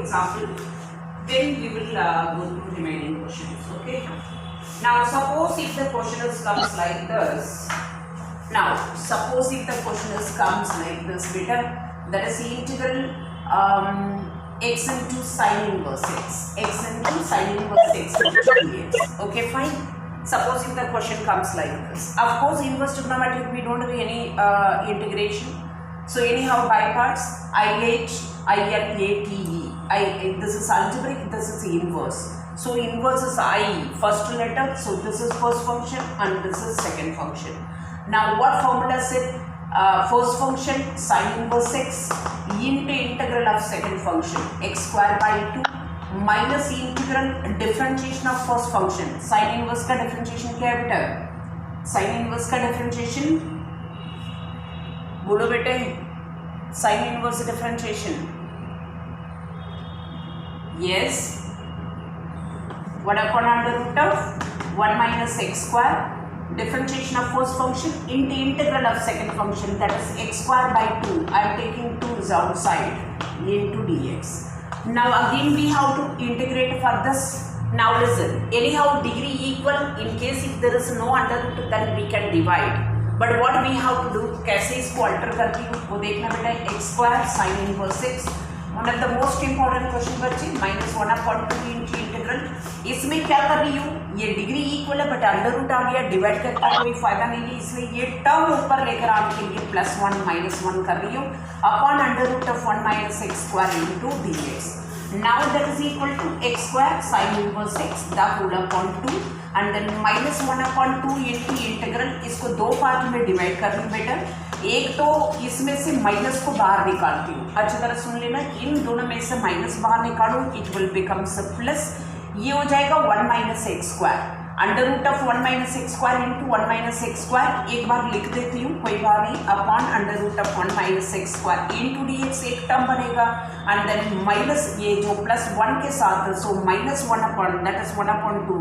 example, then we will go through remaining questions. Okay. Now suppose if the question comes like this. Now suppose if the question comes like this, beta, that is integral x into sin inverse x into sin inverse x into dx. Okay, fine. Suppose if the question comes like this. Of course, inverse trigonometric we don't have any integration. So anyhow, by parts, IH, ILATE. This is algebraic, this is inverse. So inverse is I, first letter. So this is first function and this is second function. Now what formula is it? First function sin inverse x into integral of second function x square by 2 minus integral differentiation of first function. sin inverse का differentiation क्या है बेटा? sin inverse का differentiation बोलो बेटे, sin inverse differentiation. Yes, 1 upon under root of 1 minus x square, differentiation of first function into integral of second function, that is x square by 2. I am taking 2 is outside into dx. Now again we have to integrate for this. Now listen, anyhow degree equal, in case if there is no under root then we can divide. But what we have to do, कैसे इसको alter करती हूँ वो देखना बेटा. X square sine inverse x, one of the most important question बच्चे, -1/2 into integral. इसमें क्या कर रही हूँ, ये डिग्री इक्वल है बट अंडर रूट आ गया, डिवाइड करके कोई फायदा नहीं है, इसलिए ये टर्म ऊपर लेकर आने के लिए +1 -1 कर रही हूँ upon under root of 1 minus x square into dx. Now that is equal to x square sin inverse x the whole upon 2 and then -1/2 into integral. इसको दो पार्ट में डिवाइड कर लूँ बेटा. एक तो इसमें से माइनस को बाहर निकालती हूँ, अच्छी तरह सुन लेना, इन दोनों में से माइनस बाहर निकालूँ, इट विल बिकम्स प्लस. ये हो जाएगा 1 minus x square under root of 1 minus x square into 1 minus x square. एक बार लिख देती हूँ, कोई बात नहीं, upon under root of 1 minus x square into dx. एक टर्म बनेगा एंड देन माइनस ये जो +1 के साथ, so -1 upon that is 1/2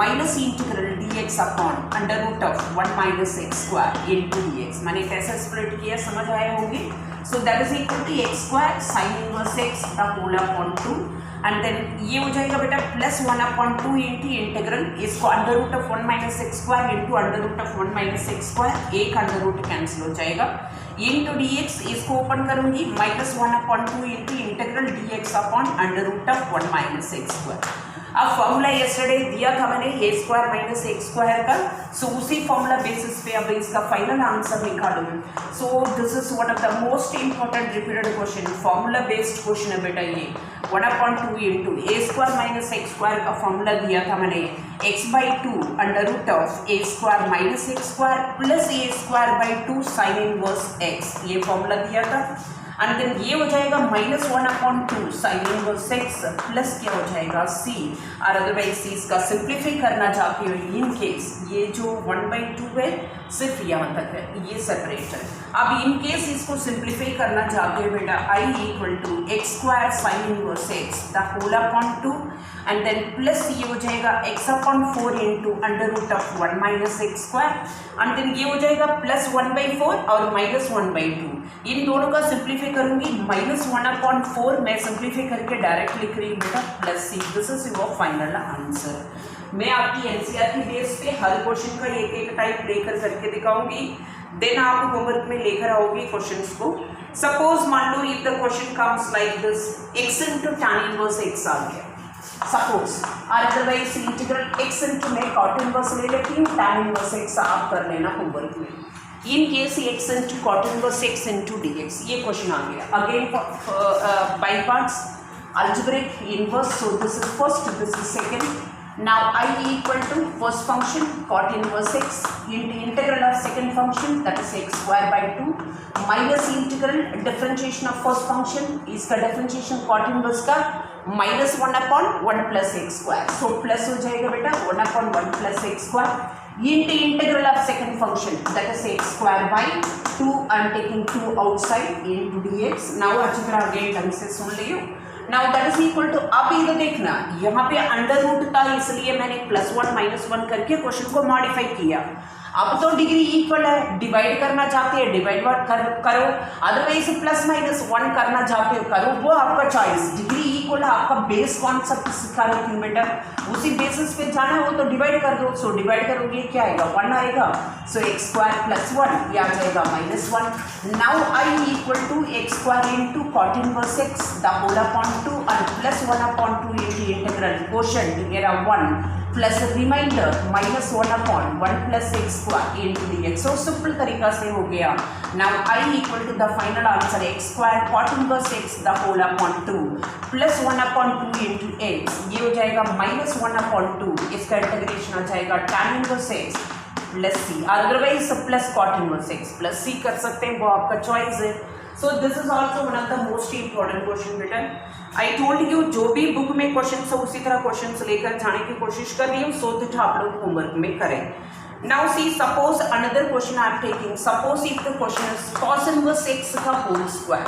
minus integral dx upon under root of 1 minus x square into dx. मैंने कैसे स्प्लिट किया समझ आए होंगे. So that is equal to x square sine inverse x the whole upon 2 and then ये हो जाएगा बेटा +1/2 इंटू इंटीग्रल. इसको under root of 1 minus x square into under root of 1 minus x square, एक अंडर रूट कैंसिल हो जाएगा, into dx. इसको open करूंगी, -1/2 into integral dx upon under root of 1 minus x square. अब formula yesterday दिया था मैंने a square minus x square का. सो उसी फॉर्मूला बेसिस पे अब इसका फाइनल आंसर निकालूँ. So this is one of the most important repeated question, formula based question है बेटा. ये 1/2 into a square minus x square का फॉर्मूला दिया था मैंने, x/2 under root of a square minus x square plus a square by 2 sine inverse x, ये formula दिया था. एंड देन ये हो जाएगा -1/2 साइन इनवर्स x प्लस क्या हो जाएगा c, और अदरवाइज c इसका सिंप्लीफाई करना चाहते हो इन केस, ये जो 1/2 है सिर्फ यहाँ तक है, ये सेपरेट है. अब इन केस इसको सिंप्लीफाई करना चाहते हो बेटा, i equal to x square sine inverse x the whole upon 2 and then plus ये हो जाएगा x/4 into under root of 1 minus x square and then ये हो जाएगा +1/4 और -1/2. इन दोनों का सिंप्लीफाई करूंगी, -1/4 मैं सिंप्लीफाई करके डायरेक्ट लिख रही हूँ बेटा +c. This is your final answer. मैं आपकी एनसीईआरटी बेस पे हर क्वेश्चन का एक एक टाइप लेकर करके दिखाऊंगी, देन आप होमवर्क में लेकर आओगे क्वेश्चंस को. सपोज मान लो if the question comes like this, x into tan inverse x आ गया सपोज, और अदरवाइज इंटीग्रल x इंटू मैं cot इनवर्स ले लेती हूँ, tan इनवर्स x आप कर लेना होमवर्क में. In case x into cot inverse x into dx, ये क्वेश्चन आ गया. Again by parts algebraic inverse, so this is first, this is second. Now I equal to first function cot inverse x into integral of second function, that is x square by 2 minus integral differentiation of first function, इसका differentiation cot inverse का -1/1 plus x square, so plus हो जाएगा बेटा 1/1 plus x square into integral of second function, that is x square by 2. I am taking 2 outside into dx. Now अच्छी तरह again ढंग से सुन लियो. Now that is equal to, अब ये देखना यहाँ पे अंडर रूट था इसलिए मैंने +1 -1 करके क्वेश्चन को मॉडिफाई किया. अब तो डिग्री इक्वल है, डिवाइड करना चाहते हैं डिवाइड करो, अदरवाइज प्लस माइनस 1 करना चाहते हो करो, वो आपका चॉइस। डिग्री इक्वल है, आपका बेस कॉन्सेप्ट सिखा रही थी बेटा, उसी बेसिस पे जाना है, वो तो डिवाइड कर दो। सो डिवाइड करोगे क्या आएगा 1 आएगा, सो एक्स स्क्वायर प्लस 1 ये आ जाएगा -1। Now I equal to x square into cot inverse x the whole upon 2 और प्लस 1/2 इंटू इंटीग्रल क्वोशिएंट मेरा 1 plus remainder -1/1 plus x square into dx। So simple तरीका से हो गया। Now I equal to the final answer x square cot inverse x the whole upon 2 plus 1/2 into x, ये हो जाएगा -1/2, इसका integration आ जाएगा tan inverse X plus C, otherwise plus cot inverse X plus C कर सकते हैं, वो आपका चॉइस है। So this is also one of the most important question written. I told you जो भी बुक में क्वेश्चन है उसी तरह क्वेश्चन लेकर जाने की कोशिश कर रही हूँ, सो दैट आप लोग होमवर्क में करें। Now see suppose another question I am taking, suppose if the question is cos inverse x का होल स्क्वायर,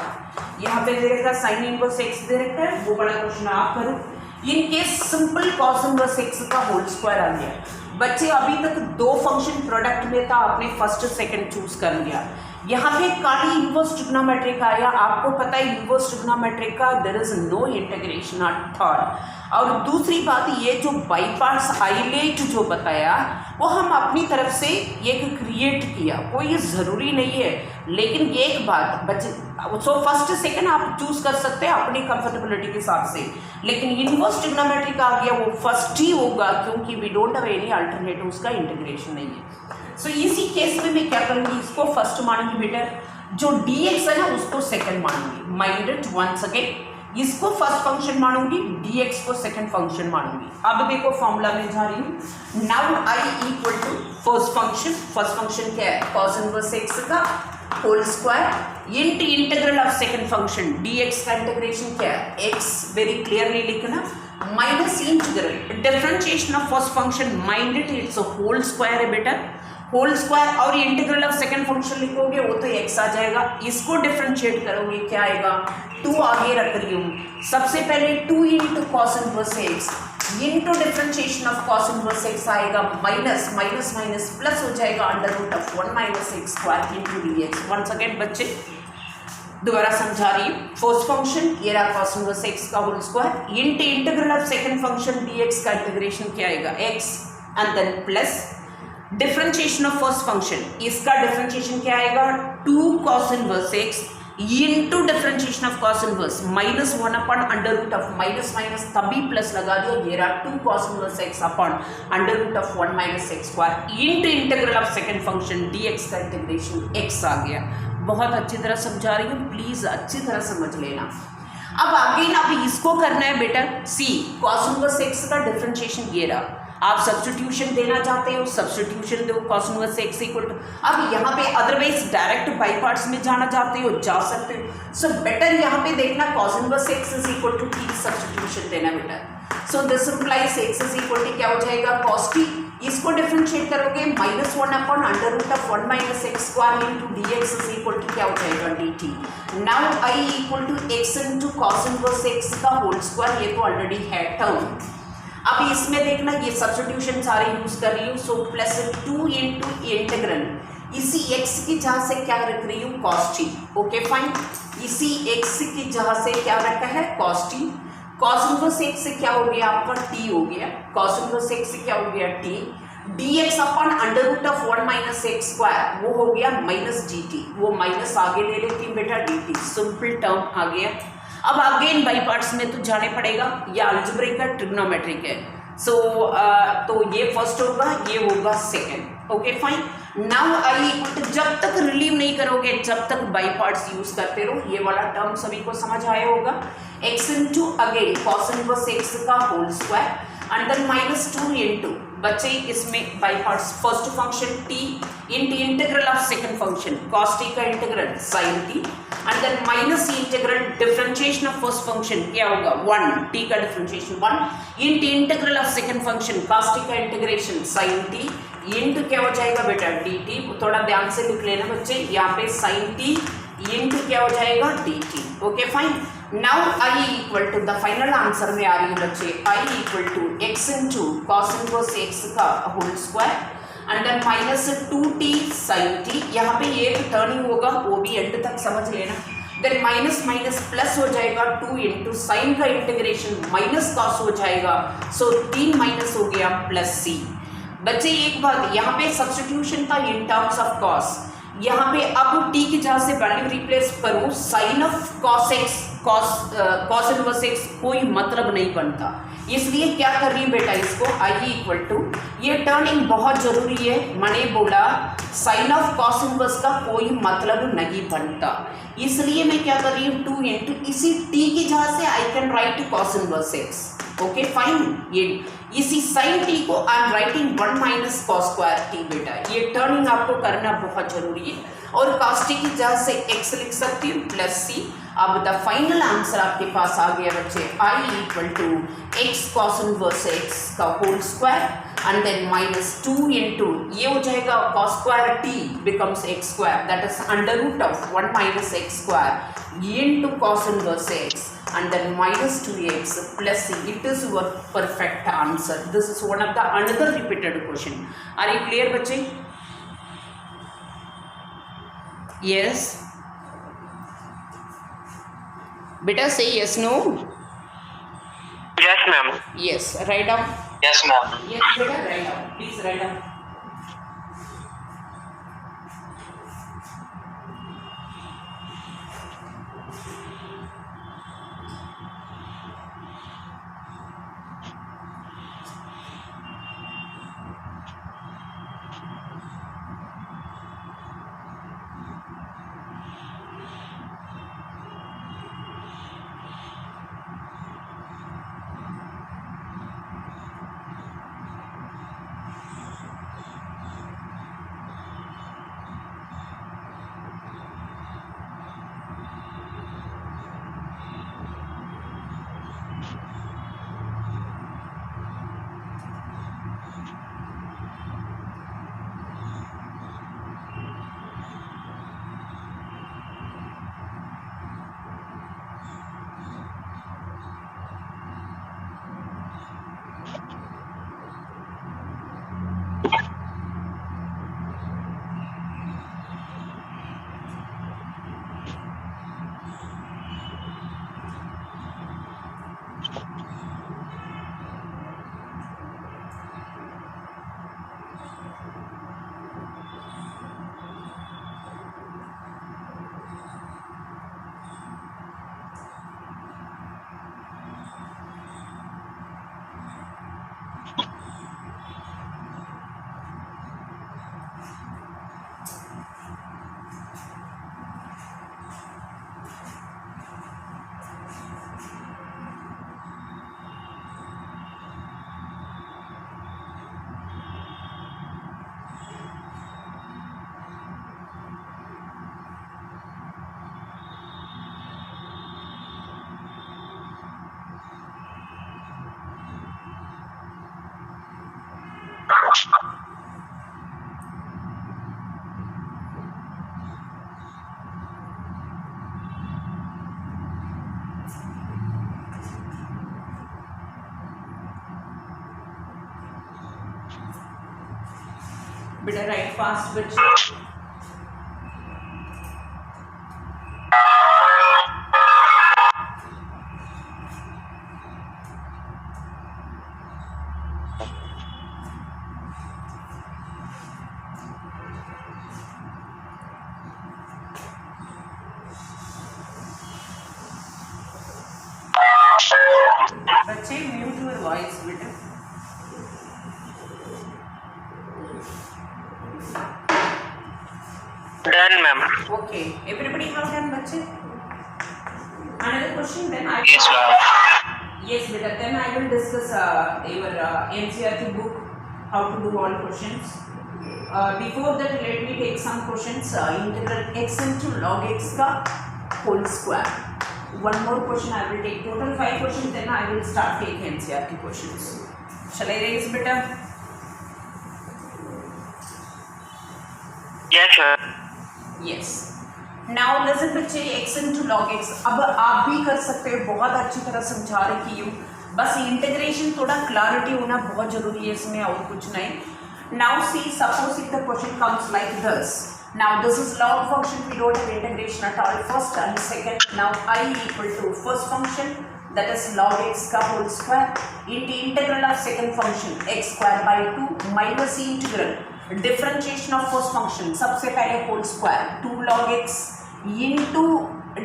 यहाँ पे दे रखा sin इनवर्स x दे रखा है, वो बड़ा क्वेश्चन आप करो। In case simple cos inverse x का होल स्क्वायर आ गया। बच्चे अभी तक 2 फंक्शन प्रोडक्ट में था, आपने फर्स्ट सेकंड चूज कर लिया। यहाँ पे खाली इनवर्स ट्रिग्नोमेट्रिक आया, आपको पता है इनवर्स ट्रिग्नोमेट्रिक का there is no integration at all. और दूसरी बात ये जो बाई पार्ट्स हाईलाइट जो बताया वो हम अपनी तरफ से एक क्रिएट किया, कोई ज़रूरी नहीं है। लेकिन एक बात बच्चे, सो फर्स्ट सेकंड आप चूज कर सकते हैं अपनी कंफर्टेबिलिटी के हिसाब से, लेकिन इनवर्स ट्रिग्नोमेट्रिक आ गया वो फर्स्ट ही होगा, क्योंकि we don't have any alternative, उसका इंटीग्रेशन नहीं है। सो इसी केस में मैं क्या करूँगी, इसको फर्स्ट मानूंगी बेटा, जो dx है ना उसको सेकंड मानूंगी। माइंड इट वंस अगेन, इसको फर्स्ट फंक्शन मानूंगी, dx को सेकंड फंक्शन मानूंगी। अब देखो फॉर्मूला में जा रही हूँ। Now i equal to first function क्या है, cos इनवर्स x का whole square into integral of second function dx का इंटीग्रेशन क्या है, x वेरी क्लियरली लिखना, minus integral differentiation of first function, mind it it's a whole square है बेटा, whole square, और इंटीग्रल ऑफ सेकंड फंक्शन लिखोगे वो तो x आ जाएगा, इसको डिफरेंशिएट करोगे क्या आएगा, 2 आगे रख रही हूँ। सबसे पहले 2 into cos inverse x into differentiation of cos inverse x आएगा, माइनस माइनस माइनस प्लस हो जाएगा √1 minus x square into dx। Once again बच्चे दोबारा समझा रही हूँ, फर्स्ट फंक्शन ये रहा कॉस इनवर्स एक्स का whole square into integral of second function dx का इंटीग्रेशन क्या आएगा x and then plus differentiation of first function, इसका डिफरेंशिएशन क्या आएगा 2 cos inverse x into differentiation of cos inverse -1 upon √, minus minus तभी plus लगा दिया, ये रहा 2 cos inverse x upon √1 minus x square into integral of second function dx का integration x आ गया। बहुत अच्छी तरह समझा रही हूँ, प्लीज अच्छी तरह समझ लेना। अब आगे ना अभी इसको करना है बेटा, सी cos इनवर्स x का डिफरेंशिएशन ये रहा, आप सब्स्टिट्यूशन देना चाहते हो सब्स्टिट्यूशन दो, cos inverse x equal to, अब यहाँ पे अदरवाइज डायरेक्ट बाई पार्ट्स में जाना चाहते हो जा सकते हो। सो बेटर यहाँ पे देखना cos inverse x is equal to t, substitution देना बेटा। So this implies x is equal to क्या हो जाएगा cos t, इसको डिफरेंशिएट करोगे -1 upon √1 minus x square into dx is equal to क्या हो जाएगा dt। Now i equal to x into cos inverse x का होल स्क्वायर, ये तो ऑलरेडी है टर्म। अब इसमें देखना ये सब्स्टिट्यूशन सारे यूज कर रही हूँ, सो प्लस 2 इंटू इंटीग्रल इसी x की जहाँ से क्या रख रही हूँ cos t, ओके फाइन, इसी x की जहाँ से क्या रखा है cos t, cos inverse x से क्या हो गया आपका t हो गया, cos इनवर्स x से क्या हो गया t, dx upon √1 minus x square वो हो गया माइनस dt, वो माइनस आगे ले लेती बेटा dt, सिंपल टर्म आ गया। अब अगेन बाई पार्ट्स में तो जाने पड़ेगा, या अलजेब्रिक है ट्रिग्नोमेट्रिक है, सो तो ये फर्स्ट होगा ये होगा second, okay fine. Now I जब तक रिलीव नहीं करोगे जब तक बाई पार्ट्स यूज करते रहो, ये वाला टर्म सभी को समझ आया होगा, x into again cos inverse x का whole square and then -2 into बच्चे इसमें by parts first function t into integral of second function cos t का integral sin t and then minus integral differentiation of first function क्या होगा 1 t का differentiation 1 into integral of second function cos t का integration sin t into क्या हो जाएगा बेटा dt, थोड़ा ध्यान से लिख लेना बच्चे, यहाँ पे sin t इंटू क्या हो जाएगा dt, okay fine. Now i equal to the final answer में आ रही है बच्चे, i equal to x into cos inverse x का whole square under minus 2t sin t, यहाँ पे ये टर्निंग होगा वो भी एंड तक समझ लेना। देन माइनस माइनस प्लस हो जाएगा 2 इंटू साइन का इंटीग्रेशन माइनस कॉस हो जाएगा, सो 3 माइनस हो गया प्लस c। बच्चे एक बात यहाँ पे सब्स्टिट्यूशन था इन टर्म्स ऑफ कॉस, यहाँ पे अब t की जगह से वैल्यू रिप्लेस करूँ sine of cos x, cos inverse x कोई मतलब नहीं बनता, इसलिए क्या कर रही है बेटा इसको i इक्वल टू, ये टर्निंग बहुत जरूरी है, मैंने बोला साइन ऑफ कॉस इनवर्स का कोई मतलब नहीं बनता, इसलिए मैं क्या कर रही हूँ 2 इंटू इसी t की जगह से आई can right cos inverse x। Okay fine, ये इसी साइन t को I am writing 1 minus cos square t बेटा, ये टर्निंग आपको करना बहुत जरूरी है, और cos t की जगह से x लिख सकती हूँ प्लस c। अब द फाइनल आंसर आपके पास आ गया बच्चे i equal to x cos inverse x का whole square and then minus 2 into ये हो जाएगा cos square t becomes x square, that is under root of 1 minus x square into cos inverse x and then minus 2x plus c. It is your perfect answer. This is one of the another repeated question. Are you clear बच्चे? Yes. Beta say yes, no? Yes, ma'am. Yes. Write down. Yes, ma'am. Yes, beta write down. Please write down. Better write fast, bit. बच्चे mute your voice बेटा. Done, ma'am. Okay, everybody have done बच्चे. Another question then I. Yes, ma'am. Yes beta, then I will discuss your NCERT book, how to do all questions. Before that let me take some questions. Integral x into log x का whole square. One more question I will take. Total 5 questions, then I will start taking NCERT questions. Shall I raise beta? Yes, sir. Yes. Now listen बच्चे, x into log x. अब आप भी कर सकते हो, बहुत अच्छी तरह समझा रही हूँ. बस इंटीग्रेशन थोड़ा क्लैरिटी होना बहुत जरूरी है इसमें, और कुछ नहीं. Now see, suppose if the question comes like this. Now this is log function, we don't have integration at all, first and second. Now I equal to first function, that is log x का whole square into integral of second function x square by 2 minus integral differentiation of first function, सबसे पहले whole square 2 log x into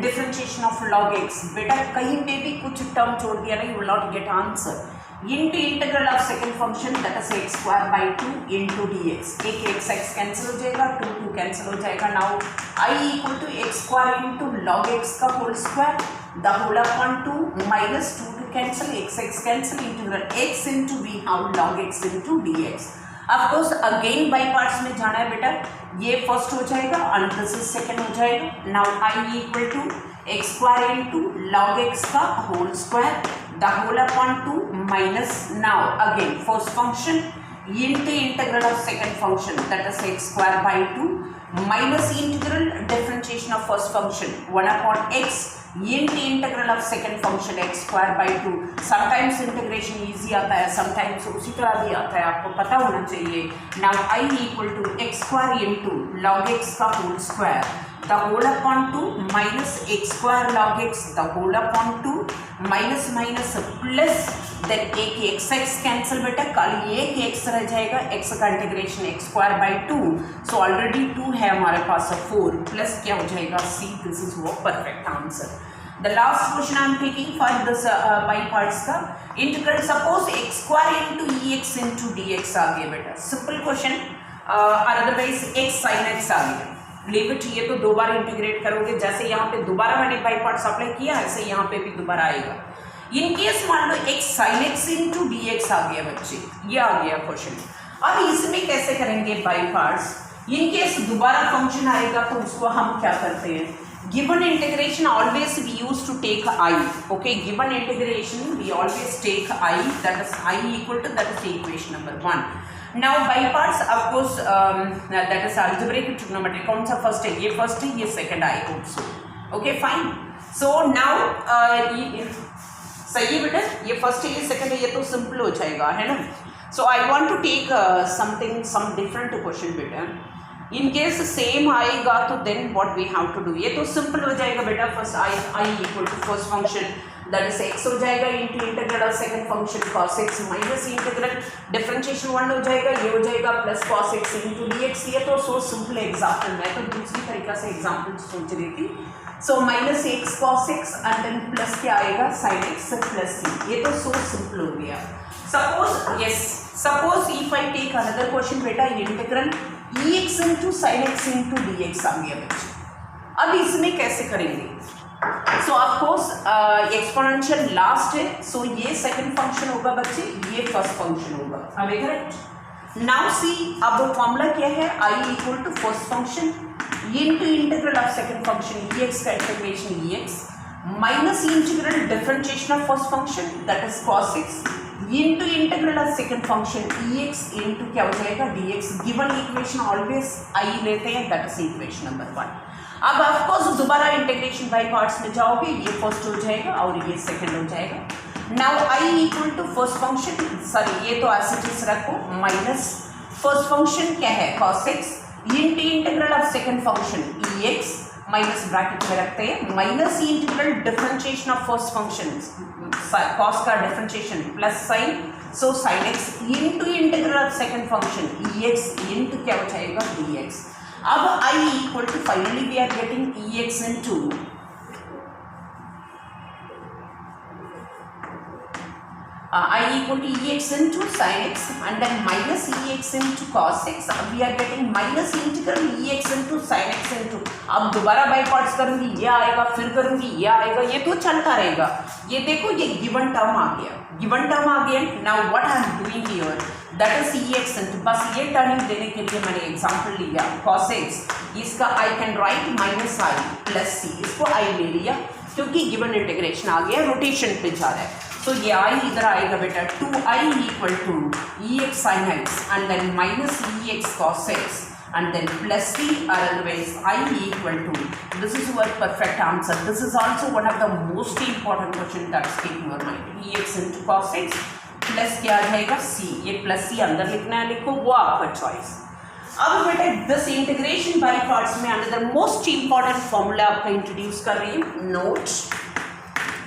differentiation of log x. बेटा कहीं पे भी कुछ term छोड़ दिया ना, you will not get answer. into integral of second function, that is x square by 2 into dx. एक x cancel हो जाएगा, 2 cancel हो जाएगा. Now I equal to x square into log x का whole square, the whole upon 2 minus 2 cancel, x cancel, integral x into we have log x into dx. Of course again by parts में जाना है बेटा, ये first हो जाएगा and this is second हो जाएगा. Now I equal to x square into log x का whole square, the whole upon 2 minus, now again first function into integral of second function, that is x square by 2 minus integral differentiation of first function 1 upon x into integral of second function x square by 2. sometimes integration easy आता है, sometimes उसी तरह भी आता है, आपको पता होना चाहिए. now I equal to x square into log x का whole square, the whole upon 2 minus x square log x, the whole upon 2 minus minus plus, then एक x cancel बेटा, कल ये एक x रह जाएगा, x का integration x square by 2, so already 2 है हमारे पास, 4 plus क्या हो जाएगा c. this is what perfect answer. The last question I am taking for this by parts का integral, suppose x square into ex into dx आ गया बेटा, simple question. otherwise x sin x आ गया, limit ये तो दो बार integrate करोगे, जैसे यहाँ पे दोबारा मैंने बाई पार्ट्स अप्लाई किया है, ऐसे यहाँ पे भी दोबारा आएगा. इन केस मान लो x sin x into dx आ गया बच्चे, ये आ गया क्वेश्चन. अब इसमें कैसे करेंगे बाई पार्ट्स? इन केस दोबारा फंक्शन आएगा तो उसको हम क्या करते हैं, given integration always we used to take I. okay, given integration we always take I, that is I equal to, that is equation number 1. now by parts of course that is algebraic trigonometry, कौन सा first है, ये first है, ये second आई also. okay fine. so now सही है बेटा, ये फर्स्ट है, ये सेकंड है, ये तो सिंपल हो जाएगा, है ना. so I want to take some different question बेटा. इन केस सेम आएगा तो then what we have to do, ये तो सिंपल हो जाएगा बेटा. First I equal to first function, that is x हो जाएगा into integral of second function cos x minus integral differentiation 1 हो जाएगा, ये हो जाएगा plus cos x into dx. ये तो सो सिंपल एग्जाम्पल, मैं तो दूसरी तरीका से एग्जाम्पल सोच रही थी. So minus x cos x and then plus क्या आएगा sin x प्लस c. ये तो सो सिंपल हो गया. Suppose if I take another question बेटा, इंटीग्रल ex into sin x into dx आ गया बच्चे. अब इसमें कैसे करेंगे? So of course exponential last है, सो ये सेकंड फंक्शन होगा बच्चे, ये फर्स्ट फंक्शन होगा. अब करेक्ट. नाउ सी, अब फॉर्मूला क्या है, i equal to first function into integral of second function ex का integration ex minus integral differentiation of first function, that is cos x into integral of second function ex into क्या हो जाएगा dx. given equation always I लेते हैं, that is equation number 1. अब of course दोबारा integration by parts में जाओगे, ये फर्स्ट हो जाएगा और ये सेकंड हो जाएगा. now I equal to first function, sorry ये तो ऐसे चीज रखो, माइनस फर्स्ट फंक्शन क्या है cos x into integral of second function ex minus bracket में रखते हैं, minus integral differentiation of first function cos का differentiation plus sine, so sin x into integral of second function ex into क्या हो जाएगा dx. अब I equal to finally we are getting ex into I equal to ex into sin x and then minus ex into cos x. अब we are getting minus integral ex into sin x into, अब दोबारा by parts करूंगी, ये आएगा, फिर करूंगी, ये आएगा, ये तो चलता रहेगा. ये देखो ये गिवन टर्म आ गया, गिवन टर्म आ गया. Now what I am doing here, that is ex into, बस ये टर्निंग देने के लिए मैंने एग्जांपल लिया cos x, इसका I can write minus I plus C, इसको आई ले लिया क्योंकि गिवन इंटीग्रेशन आ गया, रोटेशन पे जा रहा है. तो ये आई इधर आएगा बेटा, 2i equal to ex sin x and then minus ex cos x and then plus c, or otherwise I equal to, this is your perfect answer. This is also one of the most important question that's in your mind, ex into cos x plus क्या आ जाएगा सी, ये plus सी अंदर लिखना है लिखो, वो आपका चॉइस। अब बेटा दिस इंटीग्रेशन बाय पार्ट्स में अनदर मोस्ट इंपॉर्टेंट फॉर्मूला आपका इंट्रोड्यूस कर रही हूँ, note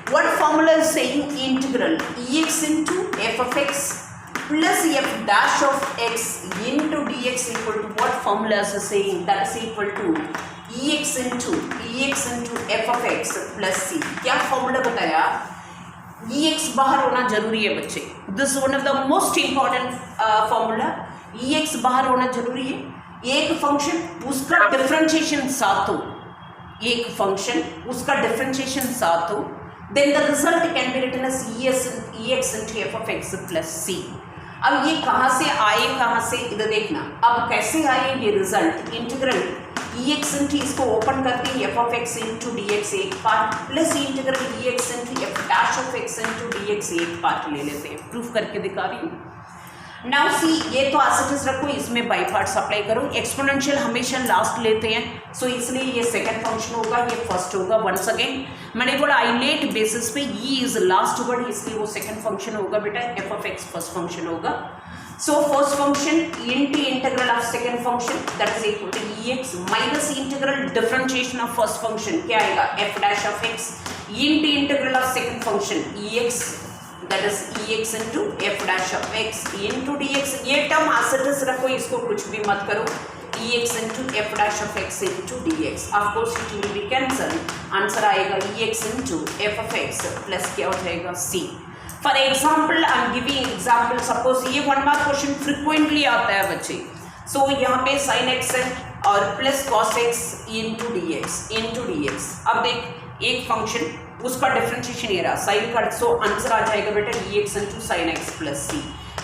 what formula is saying integral ex into f of x plus f dash of x into dx equal to what formula is saying, that is equal to ex into f of x plus c। क्या formula बताया, ex बाहर होना जरूरी है बच्चे, this one of the most important formula, ex बाहर होना जरूरी है, एक फंक्शन उसका डिफरेंशिएशन साथ हो, एक फंक्शन उसका डिफरेंशिएशन साथ हो, then the result can be written as ex into f of x plus c। अब ये कहाँ से आए, कहाँ से, इधर देखना, अब कैसे आए ये रिजल्ट, इंटीग्रल ex into, इसको ओपन करते हैं f of x into dx एक part plus integral ex into f dash of x into dx एक पार्ट ले लेते हैं, प्रूफ करके दिखा रही हूँ। नाउ सी, ये तो एसिटिस रखो, इसमें बाई पार्ट्स अप्लाई करो, एक्सपोनेंशियल हमेशा लास्ट लेते हैं, सो इसलिए ये सेकंड फंक्शन होगा, ये फर्स्ट होगा। वंस अगेन मैंने बोला आइलेट बेसिस पे ये इज लास्ट वर्ड, इसलिए वो सेकंड फंक्शन होगा बेटा, F of X first function होगा। So first function into integral of second function that is equal to X minus integral differentiation of first function क्या आएगा, F dash of X into integral of second function X that is ex into f dash of x into dx। ये term एसिटिस रखो, इसको कुछ भी मत करो, ex into f dash of x into dx, of course it will be cancel, answer आएगा ex into f of x plus क्या हो जाएगा c। For example I am giving example, suppose ये 1 मार्क क्वेश्चन फ्रिक्वेंटली आता है बच्चे, सो यहाँ पे sin x है और plus cos x into dx। अब देख एक फंक्शन उसका डिफरेंशिएशन ये रहा साइन का, सो आंसर आ जाएगा बेटा ex into sin x plus c।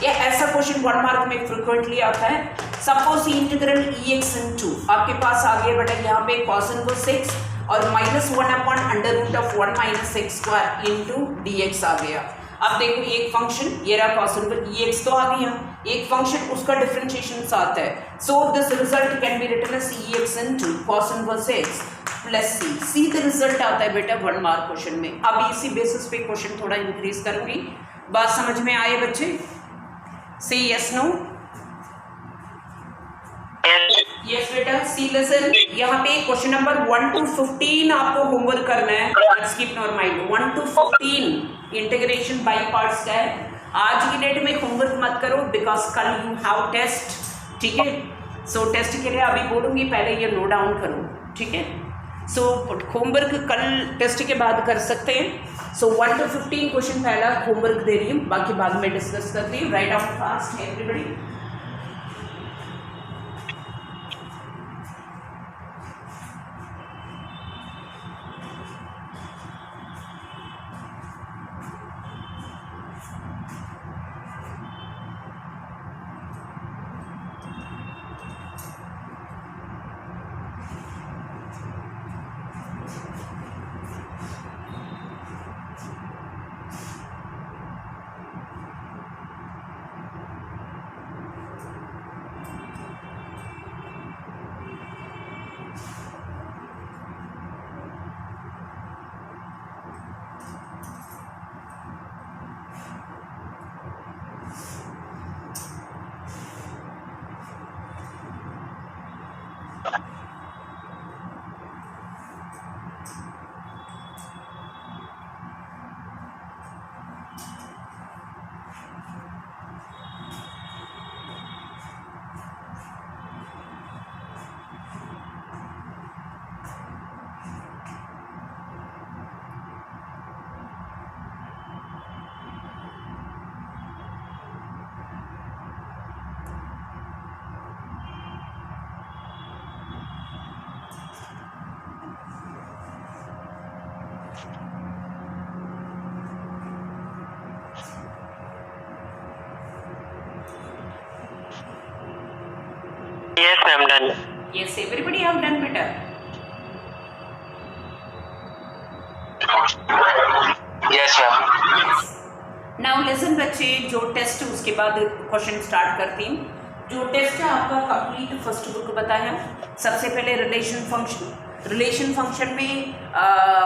ये ऐसा क्वेश्चन 1 मार्क में फ्रिक्वेंटली आता है। सपोज इंटीग्रल ex into आपके पास आ गया बेटा यहाँ पे cos इनवर्स x और -1 upon under root of 1 minus x square into dx आ गया। अब देखो एक फंक्शन ये रहा cos इनवर्स ex तो आ गया, एक फंक्शन उसका डिफरेंशिएशन साथ है, so this result can be written as ex into cos inverse x plus C the result आता है बेटा 1 मार्क क्वेश्चन में। अब इसी बेसिस पे क्वेश्चन थोड़ा इंक्रीज करूंगी, बात समझ में आए बच्चे, से यस नो, यस बेटा सी लिसन। यहाँ पे क्वेश्चन नंबर 1 to 15 आपको होमवर्क करना है, skip nor mind, 1 to 15 integration by parts का है। आज की डेट में होमवर्क मत करो बिकॉज कल यू हैव टेस्ट, ठीक है, सो टेस्ट के लिए अभी बोलूंगी, पहले ये नोट डाउन करो, ठीक है। सो होमवर्क कल टेस्ट के बाद कर सकते हैं। सो 1 to 15 क्वेश्चन पहला होमवर्क दे रही हूँ, बाकी बाद में डिस्कस करती हूँ। Right out fast everybody. Yes, I'm done. Yes, everybody have done better. Yes, ma'am. Now listen बच्चे, जो टेस्ट उसके बाद क्वेश्चन स्टार्ट करती हूँ। जो टेस्ट है आपका कंप्लीट फर्स्ट बुक बताया। सबसे पहले रिलेशन फंक्शन, रिलेशन फंक्शन में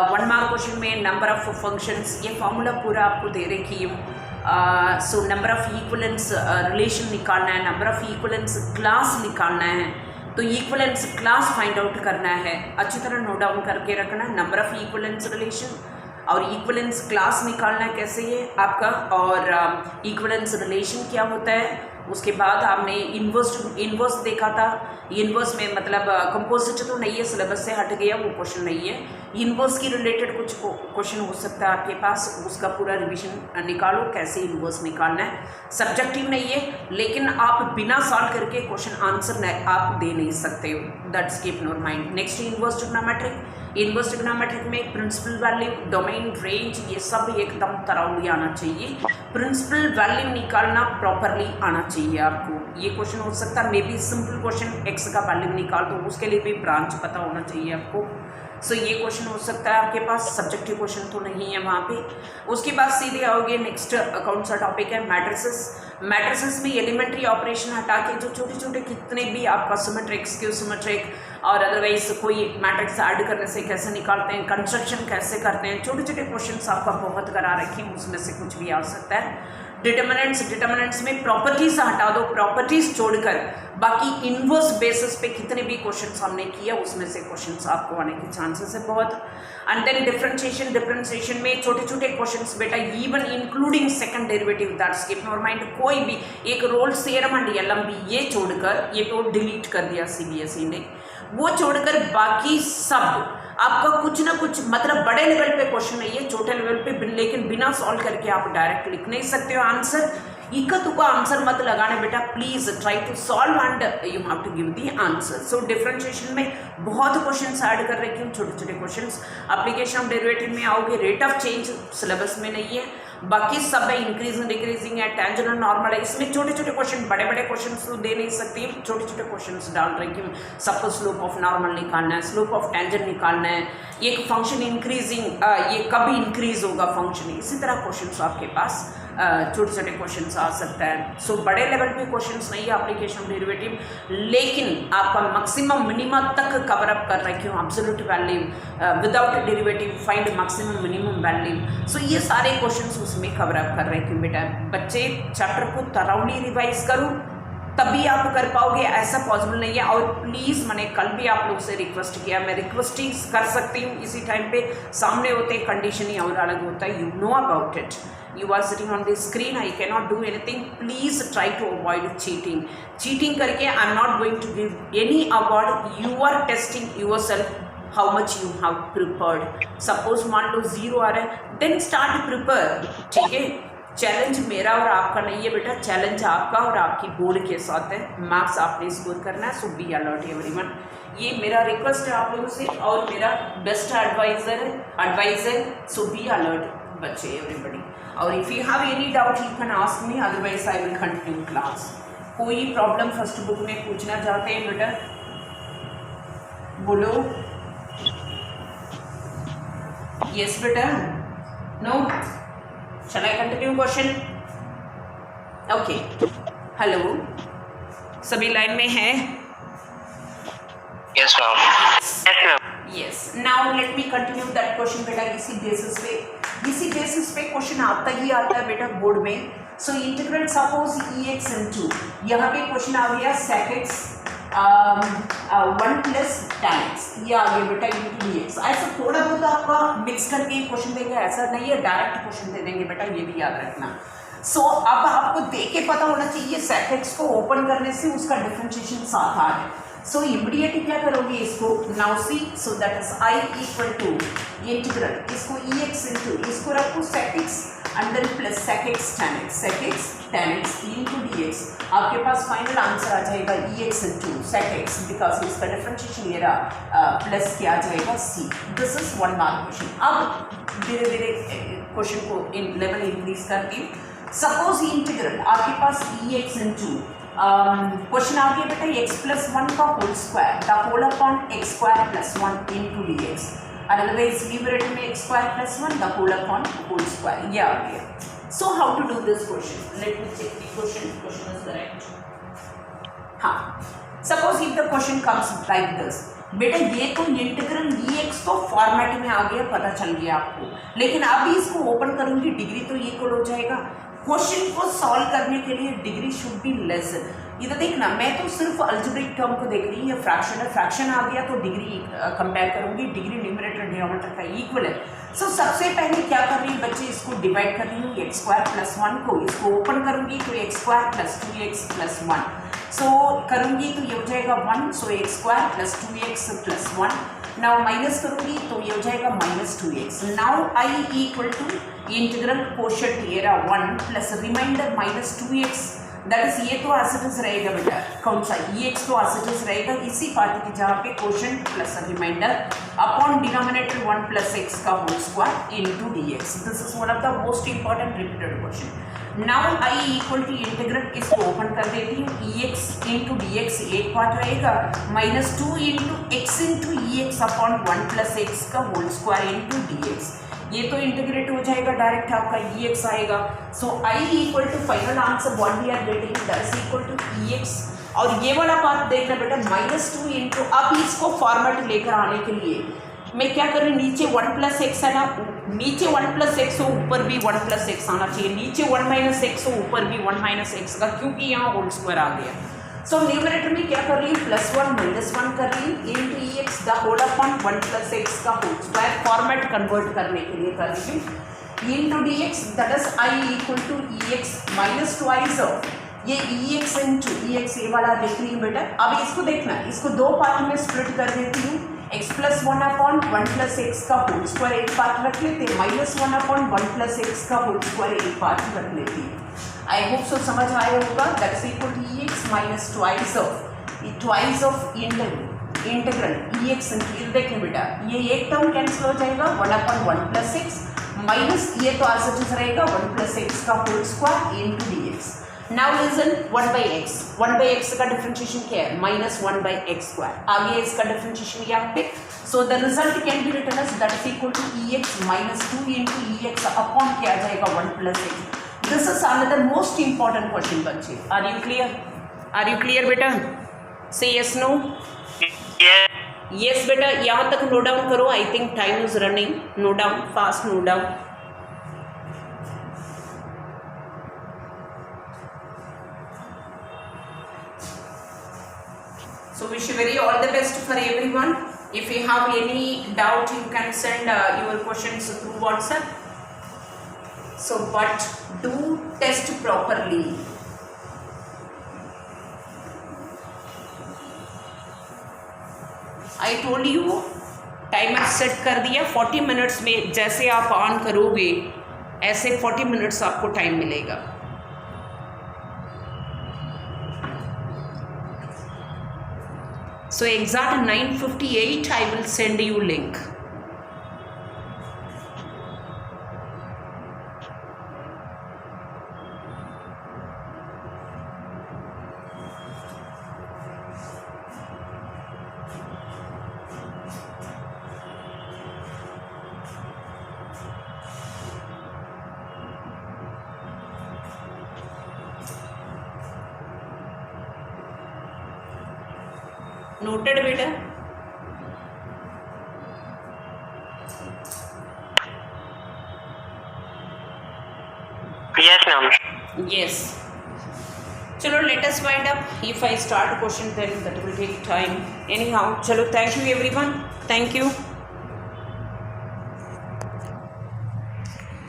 1 मार्क क्वेश्चन में नंबर ऑफ फंक्शंस, ये फॉर्मूला पूरा आपको दे रखी हूँ। So number of equivalence relation निकालना है, नंबर ऑफ इक्वलेंस क्लास निकालना है, तो इक्वलेंस क्लास फाइंड आउट करना है, अच्छी तरह नोट डाउन करके रखना है। नंबर ऑफ इक्वलेंस रिलेशन और इक्वलेंस क्लास निकालना है कैसे ये आपका, और इक्वलेंस रिलेशन क्या होता है। उसके बाद आपने इन्वर्स देखा था। इन्वर्स में मतलब कंपोजिट तो नहीं है, सिलेबस से हट गया, वो क्वेश्चन नहीं है। इन्वर्स की रिलेटेड कुछ क्वेश्चन हो सकता है आपके पास, उसका पूरा रिवीजन निकालो कैसे इन्वर्स निकालना है। सब्जेक्टिव नहीं है, लेकिन आप बिना सॉल्व करके क्वेश्चन आंसर आप दे नहीं सकते हो, that's keep in your mind. Next inverse trigonometric. Inverse trigonometric में प्रिंसिपल वैल्यू, डोमेन, रेंज, ये सब एकदम तराउली आना चाहिए। प्रिंसिपल वैल्यू निकालना प्रॉपरली आना चाहिए आपको। ये क्वेश्चन हो सकता है may be simple question, x का वैल्यू निकाल दो, उसके लिए भी ब्रांच पता होना चाहिए आपको। सो ये क्वेश्चन हो सकता है आपके पास, सब्जेक्टिव क्वेश्चन तो नहीं है वहाँ पे। उसके बाद सीधे आओगे, नेक्स्ट कौन सा टॉपिक है, मैट्रिसेस। मैट्रिसेस में एलिमेंट्री ऑपरेशन हटा के जो छोटे छोटे कितने भी आपका सिमेट्रिक, स्क्यू सिमेट्रिक और अदरवाइज कोई मैट्रिक्स ऐड करने से कैसे निकालते हैं, कंस्ट्रक्शन कैसे करते हैं, छोटे छोटे क्वेश्चन आपका बहुत करा रखे हैं, उसमें से कुछ भी आ सकता है। डिटर्मिनेंट्स में प्रॉपर्टीज हटा दो, प्रॉपर्टीज छोड़कर बाकी इन्वर्स बेसिस पे कितने भी क्वेश्चंस हमने किया उसमें से क्वेश्चंस आपको आने के चांसेस है बहुत। एंड देन डिफरेंशिएशन में छोटे छोटे क्वेश्चंस बेटा, even including second derivative, that's keep in your mind. कोई भी एक रोल्स थ्योरम एंड एलएमबी ये छोड़कर, ये तो डिलीट कर दिया सीबीएसई ने, वो छोड़कर बाकी सब आपका कुछ ना कुछ मतलब बड़े लेवल पे क्वेश्चन नहीं है, छोटे लेवल पे, लेकिन बिना सॉल्व करके आप डायरेक्ट लिख नहीं सकते हो आंसर। इक्का तुक्का आंसर मत लगाने बेटा, please try to solve and you have to give the answer. सो डिफरेंशिएशन में बहुत क्वेश्चंस ऐड कर रखी हूँ, छोटे छोटे क्वेश्चंस। एप्लीकेशन ऑफ डेरिवेटिव में आओगे, रेट ऑफ चेंज सिलेबस में नहीं है, बाकी सब है इंक्रीजिंग डिक्रीजिंग है, टेंजेंट और नॉर्मल है। इसमें छोटे छोटे क्वेश्चन, बड़े बड़े क्वेश्चन तो दे नहीं सकती, छोटे छोटे क्वेश्चन डाल रही हूँ। सबको स्लोप ऑफ नॉर्मल निकालना है, स्लोप ऑफ टेंजेंट निकालना है, एक फंक्शन इंक्रीजिंग, ये कब इंक्रीज होगा फंक्शन, इसी तरह क्वेश्चन आपके पास छोटे छोटे क्वेश्चन आ सकता है। सो बड़े लेवल पे क्वेश्चंस नहीं है एप्लीकेशन डेरिवेटिव, लेकिन आपका मैक्सिमम मिनिमम तक कवर अप कर रखी हूँ। Absolute value without derivative find maximum minimum value, so ये सारे क्वेश्चंस उसमें कवर अप कर रखी हूँ बेटा। बच्चे चैप्टर को थॉरोली रिवाइज करो तभी आप कर पाओगे, ऐसा पॉसिबल नहीं है। और प्लीज़ मैंने कल भी आप लोग से रिक्वेस्ट किया, मैं रिक्वेस्ट ही कर सकती हूँ इसी टाइम पे, सामने होते कंडीशन ही और अलग होता है, you know about it, you are sitting on the screen, I cannot do anything, please try to avoid cheating करके I am not going to give any award, you are testing yourself how much you have prepared। suppose मान लो 0 आ रहा है, then start prepare, ठीक है। Challenge मेरा और आपका नहीं है बेटा, चैलेंज आपका और आपकी बोर्ड के साथ है, मार्क्स आपने स्कोर करना है। सो बी अलर्ट एवरीवन, ये मेरा रिक्वेस्ट है आप लोगों से और मेरा बेस्ट एडवाइस है। सो बी अलर्ट बच्चे एवरीबडी, और if you have any doubt you can ask me, otherwise I will continue class. कोई प्रॉब्लम फर्स्ट बुक में पूछना चाहते हैं बेटा, बोलो। यस बेटा, no, shall I continue question? Okay, hello, सभी लाइन में है? Yes ma'am. Yes ma'am. Yes, now let me continue that question बेटा। इसी बेसिस पे क्वेश्चन आता ही आता है बेटा बोर्ड में। सो इंटीग्रेट सपोज EX into, यहाँ पे क्वेश्चन आ गया sec x 1 plus tan x, ये आ गया बेटा into dx। ऐसा थोड़ा बहुत आपका मिक्स करके क्वेश्चन देंगे, ऐसा नहीं है डायरेक्ट क्वेश्चन दे देंगे बेटा, ये भी याद रखना। सो अब आपको देख के पता होना चाहिए sec x को ओपन करने से उसका डिफरेंशिएशन साथ आ है। सो इमीडिएटली क्या करोगे इसको, now see, so that is I equal to integral, इसको EX into, इसको रखो sec x under plus sec x tan x into dx। आपके पास फाइनल आंसर आ जाएगा EX into sec x, because इसका डिफरेंशिएशन ये रहा प्लस क्या आ जाएगा C। This is 1 mark question. अब धीरे धीरे क्वेश्चन को लेवल इंक्रीज करती हूँ। सपोज इंटीग्रल आपके पास EX into क्वेश्चन आ गया बेटा x प्लस 1 का whole square, the whole upon x square plus 1 into dx, otherwise numerator में x square plus 1 the whole upon whole square, ये आ गया। So how to do this question, let me check the question is correct. हाँ, suppose if the question comes like this, बेटा ये तो integral dx तो format में आ गया, पता चल गया आपको, लेकिन अभी इसको ओपन करूंगी डिग्री तो इक्वल हो जाएगा। क्वेश्चन को सॉल्व करने के लिए डिग्री शुड बी लेस। इधर देखना, मैं तो सिर्फ अल्जेब्रिक टर्म को देख रही हूँ, ये फ्रैक्शन है, फ्रैक्शन आ गया तो डिग्री कंपेयर करूंगी, डिग्री न्यूमरेटर डिनोमिनेटर का इक्वल है। सो सबसे पहले क्या कर रही हूँ बच्चे, इसको डिवाइड कर रही हूँ एक्स स्क्वायर प्लस 1 को, इसको ओपन करूंगी तो X square plus 2x plus 1, so करूंगी तो ये हो जाएगा 1, so X square plus 2x plus 1। Now minus करूंगी तो ये हो जाएगा minus 2x। Now I equal to integral quotient ये रहा 1 plus remainder minus 2x, that is ये तो एसिटिस रहेगा बेटा, कौन सा ex तो एसिटिस रहेगा इसी पार्ट की जहाँ पे quotient plus remainder upon denominator 1 plus x का whole square into dx। This is one of the most important repeated question. Now I equal to integral, इसको ओपन कर देती हूँ, ex इंटू dx एक पार्ट रहेगा minus 2 into x into ex upon 1 plus x का whole square into dx। ये तो integrate हो जाएगा डायरेक्ट, आपका ex आएगा। So I equal to final answer what we are getting, that is equal to ex। और ये वाला पार्ट देखना बेटा माइनस 2 इंटू, अब इसको फॉर्मेट लेकर आने के लिए मैं क्या कर रही हूँ, नीचे 1 प्लस एक्स है ना, नीचे 1 प्लस एक्स हो ऊपर भी 1 प्लस एक्स आना चाहिए, नीचे 1 माइनस एक्स हो ऊपर भी 1 माइनस एक्स का, क्योंकि यहाँ होल स्क्वायर आ गया। सो न्यूमरेटर में क्या कर रही हूँ, प्लस 1 माइनस 1 कर रही हूँ into ex the whole upon 1 plus x का होल स्क्वायर, फॉर्मेट कन्वर्ट करने के लिए कर रही हूँ into dx, that is I equal to ex minus twice of ये ex इंटू ex, ये वाला देख रही हूँ बेटा। अब इसको देखना, इसको दो पार्ट में स्प्लिट कर देती हूँ, x plus 1 upon 1 plus x का होल स्क्वायर एक पार्ट रख लेते हैं, माइनस 1 अपॉन 1 प्लस एक्स का होल स्क्वायर एक पार्ट रख लेती है। आई होप सो समझ आया होगा, that is equal to ex minus twice of integral ex into, देखिए बेटा ये एक टर्म कैंसिल हो जाएगा 1 अपॉन 1 प्लस एक्स माइनस ये तो एज रहेगा 1 प्लस एक्स का whole square into dx। Now listen 1 by x का डिफरेंशिएशन क्या है, माइनस 1 बाई एक्स स्क्वायर, आगे इसका डिफरेंशिएशन यहाँ पे। So the result can be written as that is equal to ex minus 2 into ex upon क्या आ जाएगा 1 plus x. This is another most important question बच्चे, आर यू क्लियर बेटा, say yes no, yes बेटा, यहाँ तक note down करो, I think time is running, note down fast, note down. So wish you very all the best for everyone. If you have any doubt, you can send your questions through WhatsApp. So but do test properly. I told you timer set कर दिया 40 minutes में, जैसे आप on करोगे ऐसे 40 minutes आपको time मिलेगा। So exact 9:58 I will send you link. Noted बेटा, Yes, ma'am. yes. चलो let us wind up. If I start a question then that will take time. Anyhow, चलो thank you everyone. Thank you.